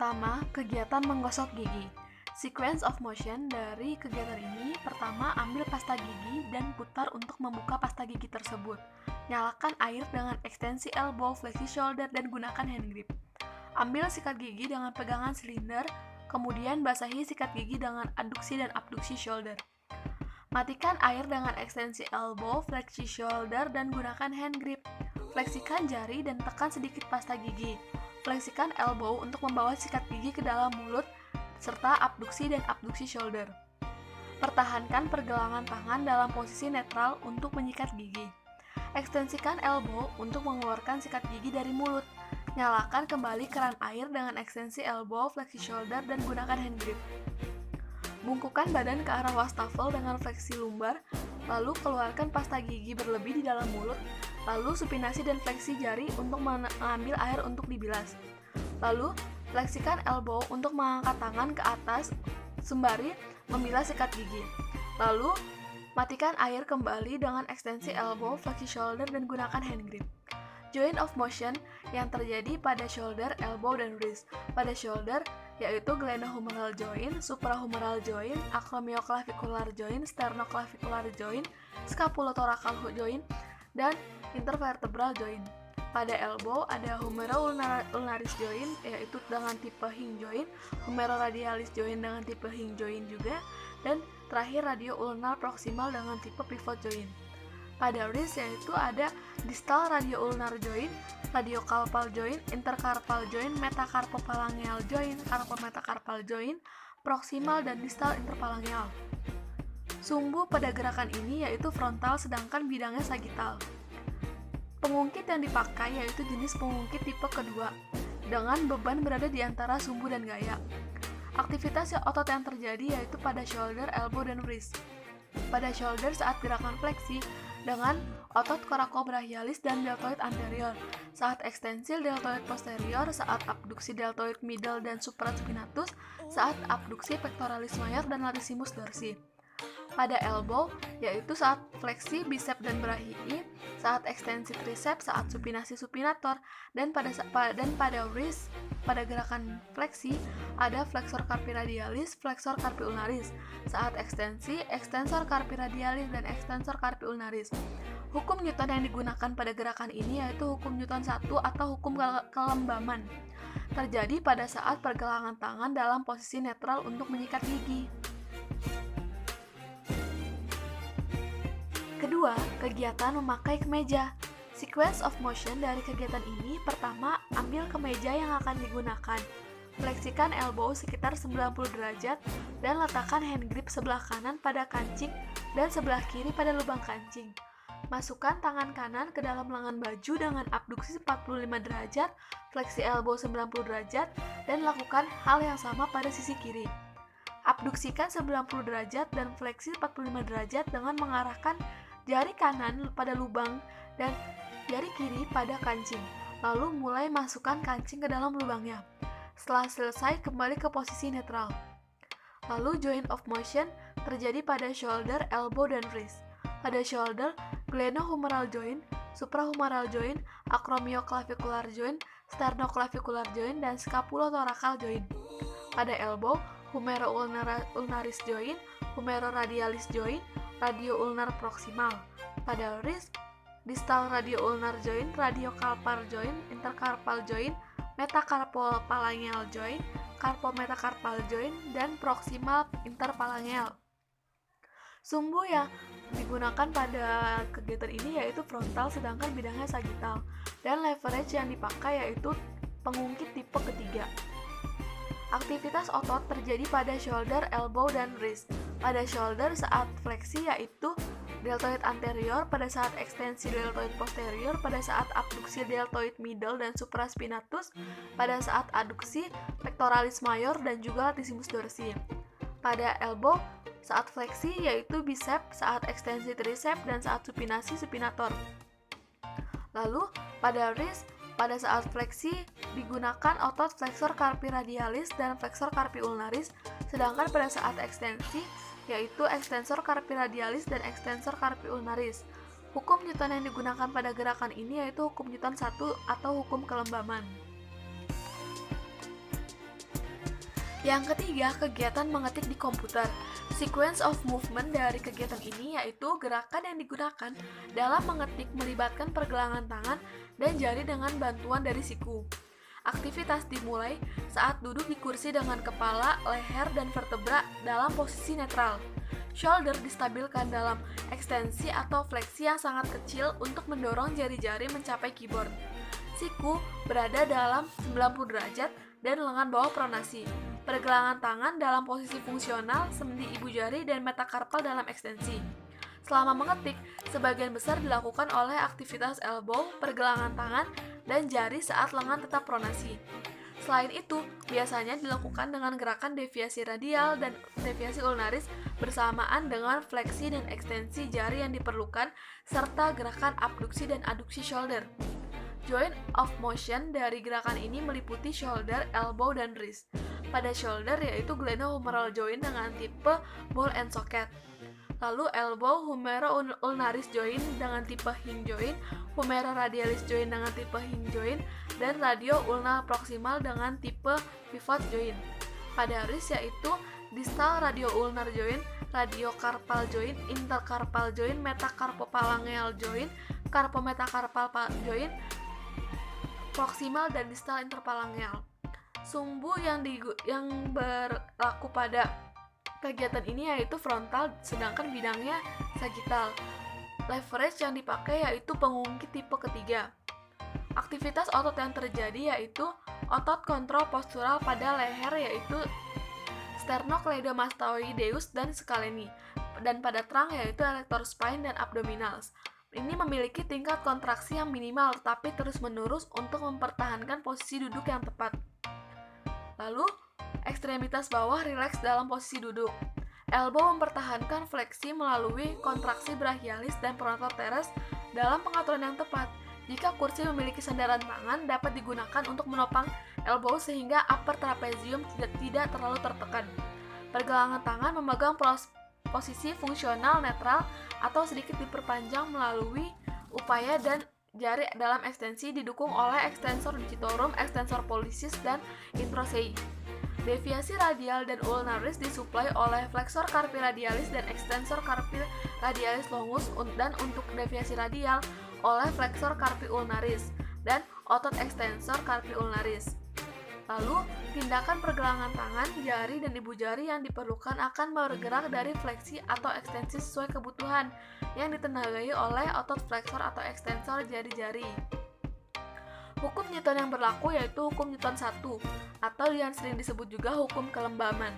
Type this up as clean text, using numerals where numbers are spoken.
Pertama, kegiatan menggosok gigi. Sequence of motion dari kegiatan ini, pertama ambil pasta gigi dan putar untuk membuka pasta gigi tersebut. Nyalakan air dengan ekstensi elbow, flexi shoulder, dan gunakan hand grip. Ambil sikat gigi dengan pegangan silinder, kemudian basahi sikat gigi dengan adduksi dan abduksi shoulder. Matikan air dengan ekstensi elbow, flexi shoulder, dan gunakan hand grip. Fleksikan jari dan tekan sedikit pasta gigi. Fleksikan elbow untuk membawa sikat gigi ke dalam mulut, serta abduksi dan abduksi shoulder. Pertahankan pergelangan tangan dalam posisi netral untuk menyikat gigi. Ekstensikan elbow untuk mengeluarkan sikat gigi dari mulut. Nyalakan kembali keran air dengan ekstensi elbow, flexi shoulder, dan gunakan hand grip. Bungkukan badan ke arah wastafel dengan fleksi lumbar, lalu keluarkan pasta gigi berlebih di dalam mulut, lalu supinasi dan fleksi jari untuk mengambil air untuk dibilas. Lalu, fleksikan elbow untuk mengangkat tangan ke atas sembari membilas sikat gigi. Lalu, matikan air kembali dengan ekstensi elbow, flexi shoulder, dan gunakan hand grip. Joint of motion yang terjadi pada shoulder, elbow, dan wrist. Pada shoulder, yaitu glenohumeral joint, suprahumeral joint, acromioclavicular joint, sternoclavicular joint, scapulotoracal joint, dan intervertebral joint. Pada elbow ada humero-ulnaris joint, yaitu dengan tipe hinge joint, humero-radialis joint dengan tipe hinge joint juga, dan terakhir radio-ulnar proximal dengan tipe pivot joint. Pada wrist yaitu ada distal radio-ulnar joint, radiocarpal joint, intercarpal joint, metacarpophalangeal joint, carpometacarpal joint, proximal dan distal interphalangeal. Sumbu pada gerakan ini yaitu frontal sedangkan bidangnya sagittal. Pengungkit yang dipakai yaitu jenis pengungkit tipe kedua, dengan beban berada di antara sumbu dan gaya. Aktivitas otot yang terjadi yaitu pada shoulder, elbow, dan wrist. Pada shoulder saat gerakan fleksi dengan otot coracobrachialis dan deltoid anterior, saat ekstensil deltoid posterior, saat abduksi deltoid middle dan supraspinatus, saat abduksi pectoralis major dan latissimus dorsi. Pada elbow, yaitu saat fleksi bicep dan brachii, saat ekstensi triceps, saat supinasi supinator, dan pada wrist, pada gerakan fleksi, ada flexor carpi radialis, flexor carpi ulnaris, saat ekstensi, extensor carpi radialis, dan extensor carpi ulnaris. Hukum Newton yang digunakan pada gerakan ini yaitu hukum Newton 1 atau hukum kelembaman. Terjadi pada saat pergelangan tangan dalam posisi netral untuk menyikat gigi. Kedua, kegiatan memakai kemeja. Sequence of motion dari kegiatan ini, pertama, ambil kemeja yang akan digunakan. Fleksikan elbow sekitar 90 derajat dan letakkan hand grip sebelah kanan pada kancing dan sebelah kiri pada lubang kancing. Masukkan tangan kanan ke dalam lengan baju dengan abduksi 45 derajat, fleksi elbow 90 derajat, dan lakukan hal yang sama pada sisi kiri. Abduksikan 90 derajat dan fleksi 45 derajat dengan mengarahkan jari kanan pada lubang dan jari kiri pada kancing. Lalu mulai masukkan kancing ke dalam lubangnya. Setelah selesai, kembali ke posisi netral. Lalu joint of motion terjadi pada shoulder, elbow, dan wrist. Pada shoulder, glenohumeral joint, suprahumeral joint, acromioclavicular joint, sternoclavicular joint, dan scapulotoracal joint. Pada elbow, humero-ulnaris joint, humero-radialis joint, radio-ulnar proximal. Pada wrist, distal radio-ulnar joint, radiocarpal joint, intercarpal joint, metacarpophalangeal joint, carpometacarpal joint, dan proximal interphalangeal. Sumbu yang digunakan pada kegiatan ini yaitu frontal sedangkan bidangnya sagittal, dan leverage yang dipakai yaitu pengungkit tipe ketiga. Aktivitas otot terjadi pada shoulder, elbow, dan wrist. Pada shoulder saat fleksi yaitu deltoid anterior, pada saat ekstensi deltoid posterior, pada saat abduksi deltoid middle dan supraspinatus, pada saat adduksi pectoralis major dan juga latissimus dorsi. Pada elbow saat fleksi yaitu bicep, saat ekstensi triceps, dan saat supinasi supinator. Lalu pada wrist, pada saat fleksi digunakan otot flexor carpi radialis dan flexor carpi ulnaris, sedangkan pada saat ekstensi yaitu extensor carpi radialis dan extensor carpi ulnaris. Hukum Newton yang digunakan pada gerakan ini yaitu hukum Newton 1 atau hukum kelembaman. Yang ketiga, kegiatan mengetik di komputer. Sequence of movement dari kegiatan ini yaitu gerakan yang digunakan dalam mengetik melibatkan pergelangan tangan dan jari dengan bantuan dari siku. Aktivitas dimulai saat duduk di kursi dengan kepala, leher, dan vertebra dalam posisi netral. Shoulder distabilkan dalam ekstensi atau fleksi yang sangat kecil untuk mendorong jari-jari mencapai keyboard. Siku berada dalam 90 derajat dan lengan bawah pronasi. Pergelangan tangan dalam posisi fungsional, sendi ibu jari dan metakarpal dalam ekstensi. Selama mengetik, sebagian besar dilakukan oleh aktivitas elbow, pergelangan tangan, dan jari saat lengan tetap pronasi. Selain itu, biasanya dilakukan dengan gerakan deviasi radial dan deviasi ulnaris bersamaan dengan fleksi dan ekstensi jari yang diperlukan, serta gerakan abduksi dan aduksi shoulder. Joint of motion dari gerakan ini meliputi shoulder, elbow, dan wrist. Pada shoulder yaitu glenohumeral joint dengan tipe ball and socket. Lalu elbow, humero-ulnaris joint dengan tipe hinge joint, humero-radialis joint dengan tipe hinge joint, dan radio-ulnar proximal dengan tipe pivot joint. Pada wrist yaitu distal radio-ulnar joint, radiocarpal joint, intercarpal joint, metacarpophalangeal joint, carpometacarpal joint, proximal dan distal interphalangeal. Sumbu yang berlaku pada kegiatan ini yaitu frontal, sedangkan bidangnya sagittal. Leverage yang dipakai yaitu pengungkit tipe ketiga. Aktivitas otot yang terjadi yaitu otot kontrol postural pada leher yaitu sternocleidomastoideus dan scaleni, dan pada trunk yaitu erector spine dan abdominals. Ini memiliki tingkat kontraksi yang minimal tetapi terus-menerus untuk mempertahankan posisi duduk yang tepat. Lalu, ekstremitas bawah rileks dalam posisi duduk. Elbow mempertahankan fleksi melalui kontraksi brachialis dan pronototeres dalam pengaturan yang tepat. Jika kursi memiliki sandaran tangan, dapat digunakan untuk menopang elbow sehingga upper trapezium tidak terlalu tertekan. Pergelangan tangan memegang posisi fungsional netral atau sedikit diperpanjang melalui upaya dan jari dalam ekstensi didukung oleh extensor digitorum, extensor pollicis, dan introsei. Deviasi radial dan ulnaris disuplai oleh flexor carpi radialis dan extensor carpi radialis longus, dan untuk deviasi radial oleh flexor carpi ulnaris dan otot extensor carpi ulnaris. Lalu, tindakan pergelangan tangan, jari, dan ibu jari yang diperlukan akan bergerak dari fleksi atau ekstensi sesuai kebutuhan yang ditenagai oleh otot flexor atau ekstensor jari-jari. Hukum Newton yang berlaku yaitu hukum Newton 1 atau yang sering disebut juga hukum kelembaman.